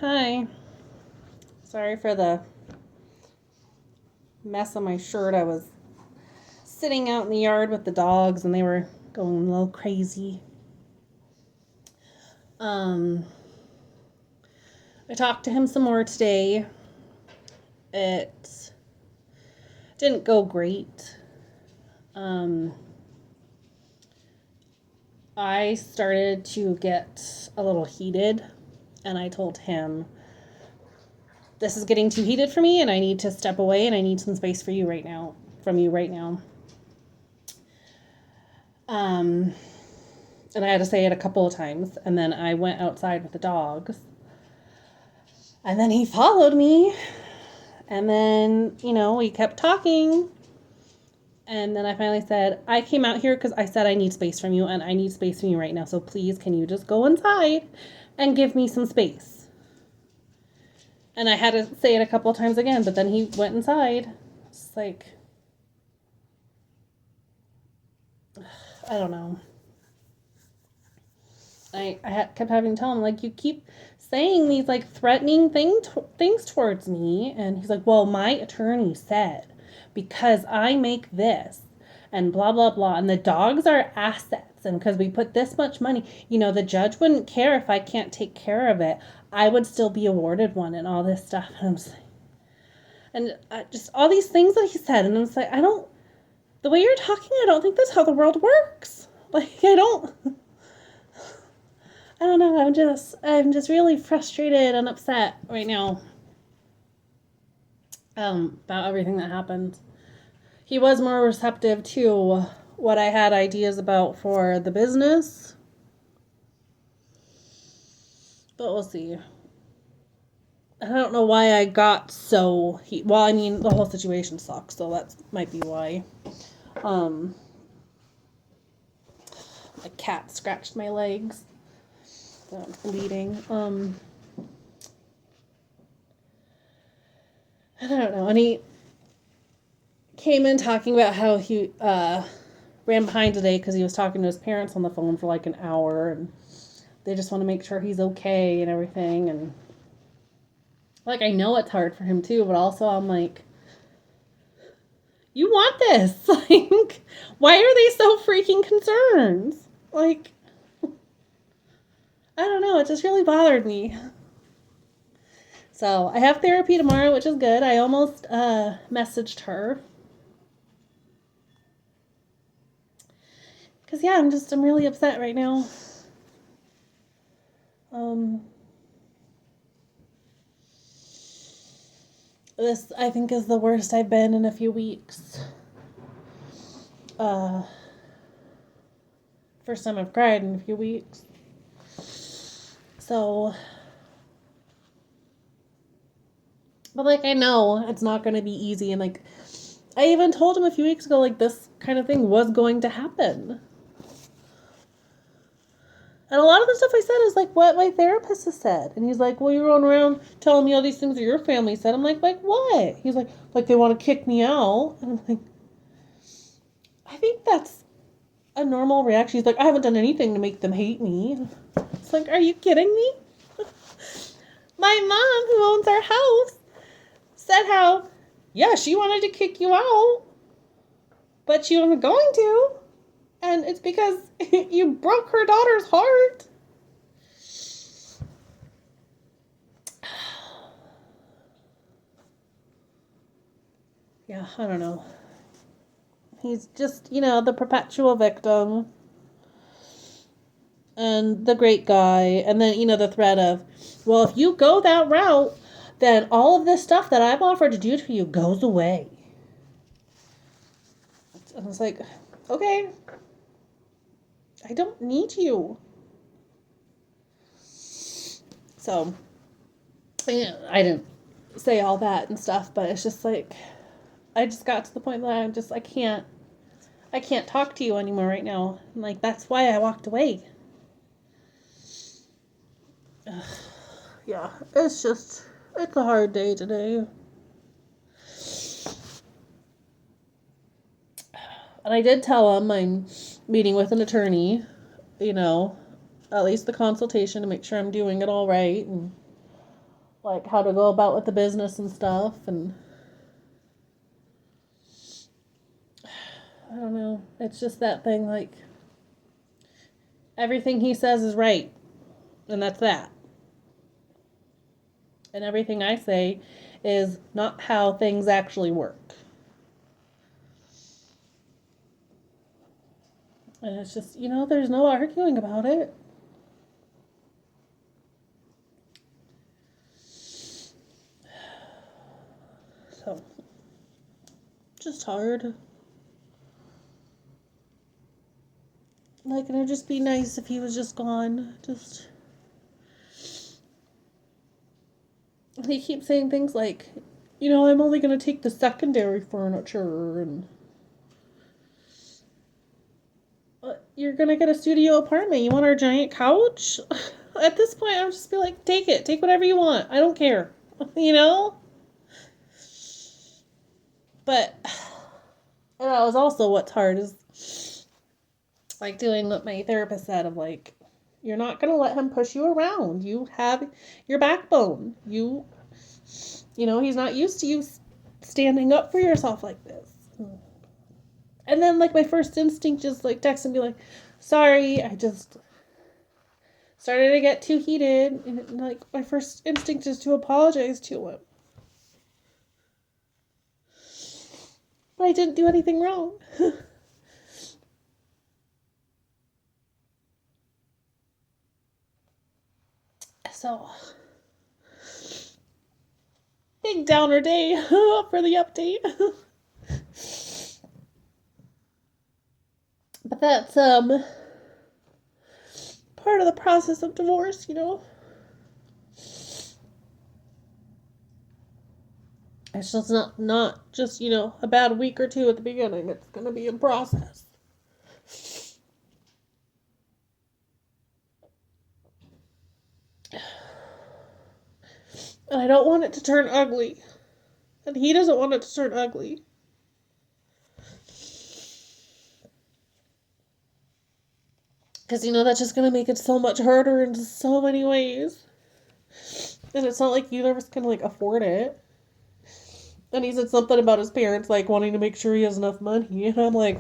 Hi. Sorry for the mess on my shirt. I was sitting out in the yard with the dogs and they were going a little crazy. Um, I talked to him some more today. It didn't go great. Um, I started to get a little heated and I told him, this is getting too heated for me and I need to step away and I need some space for you right now, from you right now. Um, and I had to say it a couple of times. And then I went outside with the dogs. And then he followed me. And then, we kept talking. And then I finally said, I came out here because I said I need space from you. And I need space from you right now. So please, can you just go inside and give me some space? And I had to say it a couple of times again. But then he went inside. It's like, I don't know. I kept having to tell him, like, you keep saying these, like, threatening things towards me. And he's like, well, my attorney said, because I make this and blah, blah, blah. And the dogs are assets. And because we put this much money, the judge wouldn't care if I can't take care of it. I would still be awarded one and all this stuff. And I'm just like, and just all these things that he said. And I'm just like, the way you're talking, I don't think that's how the world works. Like, I don't know. I'm just really frustrated and upset right now. About everything that happened. He was more receptive to what I had ideas about for the business. But we'll see. I don't know why I got so well, I mean, the whole situation sucks, so that might be why. My cat scratched my legs. That's bleeding. I don't know. And he came in talking about how he ran behind today because he was talking to his parents on the phone for like an hour, and they just want to make sure he's okay and everything. And like, I know it's hard for him too, but also I'm like, you want this? Like, why are they so freaking concerned? Like, I don't know. It just really bothered me. So I have therapy tomorrow, which is good. I almost messaged her. Because, yeah, I'm really upset right now. This, I think, is the worst I've been in a few weeks. First time I've cried in a few weeks. So, but like, I know it's not going to be easy. And like, I even told him a few weeks ago, like, this kind of thing was going to happen. And a lot of the stuff I said is like what my therapist has said. And he's like, well, you're going around telling me all these things that your family said. I'm like what? He's like they want to kick me out. And I'm like, I think that's a normal reaction. He's like, I haven't done anything to make them hate me. It's like, are you kidding me? My mom, who owns our house, said how, yeah, she wanted to kick you out, but she wasn't going to. And it's because you broke her daughter's heart. Yeah, I don't know. He's just, the perpetual victim. And the great guy. And then, the threat of, well, if you go that route, then all of this stuff that I've offered to do for you goes away. And I was like, okay, I don't need you. So, I didn't say all that and stuff, but it's just like, I just got to the point that I can't talk to you anymore right now. And like, that's why I walked away. Yeah, it's a hard day today. And I did tell him I'm meeting with an attorney, at least the consultation to make sure I'm doing it all right. And like how to go about with the business and stuff. And I don't know. It's just that thing, like, everything he says is right. And that's that. And everything I say is not how things actually work. And it's just, there's no arguing about it. So, just hard. Like, and it'd just be nice if he was just gone. Just. He keeps saying things like, I'm only going to take the secondary furniture, and you're going to get a studio apartment. You want our giant couch? At this point, I'll just be like, take it. Take whatever you want. I don't care. But, and that was also what's hard is, like, doing what my therapist said of, like, you're not going to let him push you around. You have your backbone. He's not used to you standing up for yourself like this. And then, like, my first instinct just, like, text and be like, sorry, I just started to get too heated. And, like, my first instinct is to apologize to him. But I didn't do anything wrong. So, big downer day for the update. But that's part of the process of divorce, It's just not just, a bad week or two at the beginning. It's going to be a process. And I don't want it to turn ugly. And he doesn't want it to turn ugly. Because, that's just going to make it so much harder in so many ways. And it's not like either of us can, like, afford it. And he said something about his parents, like, wanting to make sure he has enough money. And I'm like,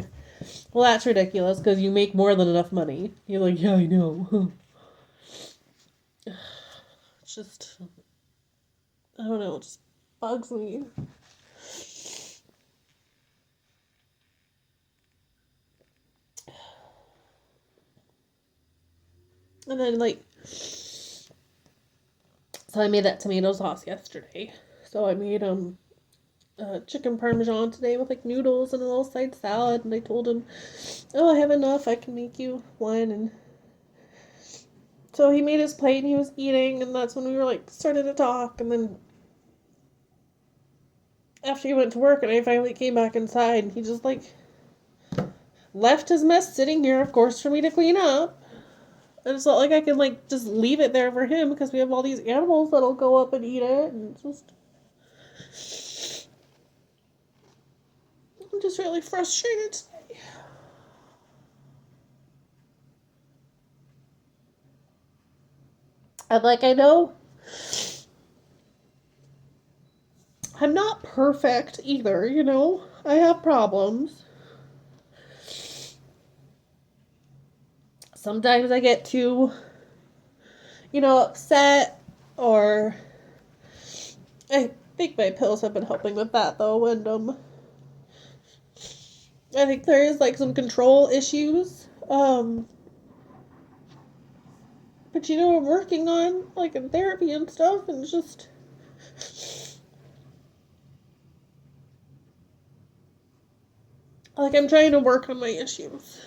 well, that's ridiculous, because you make more than enough money. You're like, yeah, I know. It's just, I don't know, it just bugs me. And then, like, so I made that tomato sauce yesterday. So I made chicken parmesan today with, like, noodles and a little side salad. And I told him, oh, I have enough. I can make you one. And so he made his plate and he was eating. And that's when we were, like, started to talk. And then after he went to work and I finally came back inside, and he just, like, left his mess sitting here, of course, for me to clean up. And it's not like I can, like, just leave it there for him, because we have all these animals that'll go up and eat it. And it's just, I'm just really frustrated today. And, like, I know I'm not perfect either, I have problems. Sometimes I get too, upset, or I think my pills have been helping with that, though, and I think there is, like, some control issues, but, I'm working on, like, in therapy and stuff, and it's just, like, I'm trying to work on my issues.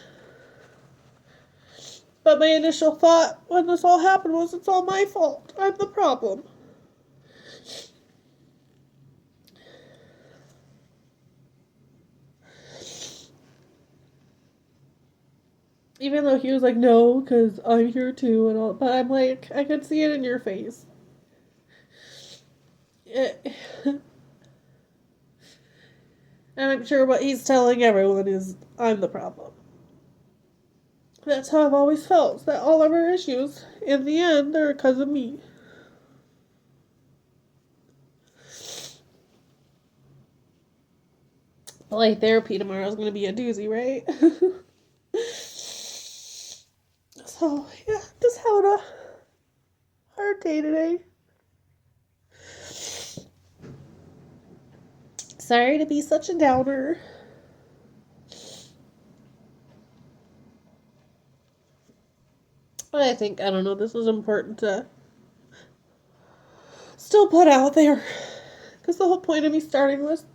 But my initial thought when this all happened was, it's all my fault. I'm the problem. Even though he was like, no, because I'm here too, and all, but I'm like, I could see it in your face. And I'm sure what he's telling everyone is, I'm the problem. That's how I've always felt, that all of our issues, in the end, they're because of me. Like therapy tomorrow is going to be a doozy, right? So, yeah, just having a hard day today. Sorry to be such a downer. But I think, I don't know, this is important to still put out there. Because the whole point of me starting was,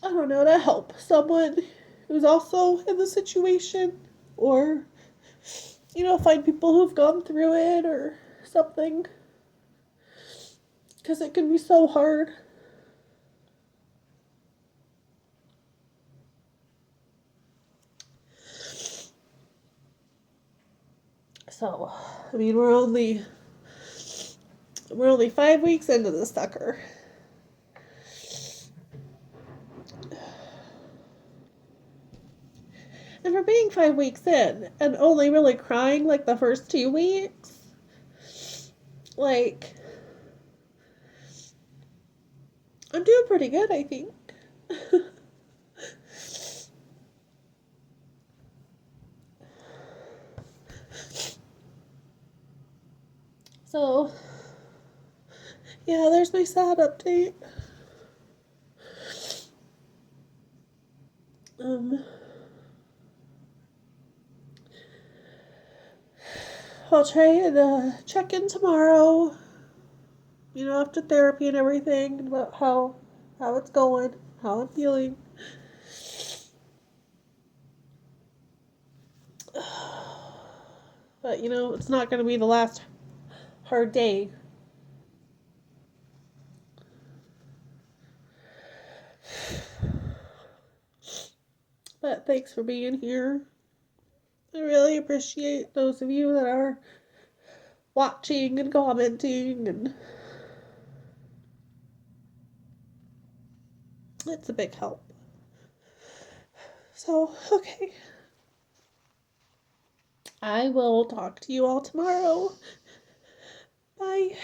I don't know, to help someone who's also in the situation. Or, find people who've gone through it or something. Because it can be so hard. So, I mean, we're only 5 weeks into this sucker. And for being 5 weeks in and only really crying like the first 2 weeks, like, I'm doing pretty good, I think. So, yeah, there's my sad update. I'll try and check in tomorrow, after therapy and everything, about how it's going, how I'm feeling. But, it's not going to be the last hard day. But thanks for being here. I really appreciate those of you that are watching and commenting, and it's a big help. So, okay. I will talk to you all tomorrow. Bye.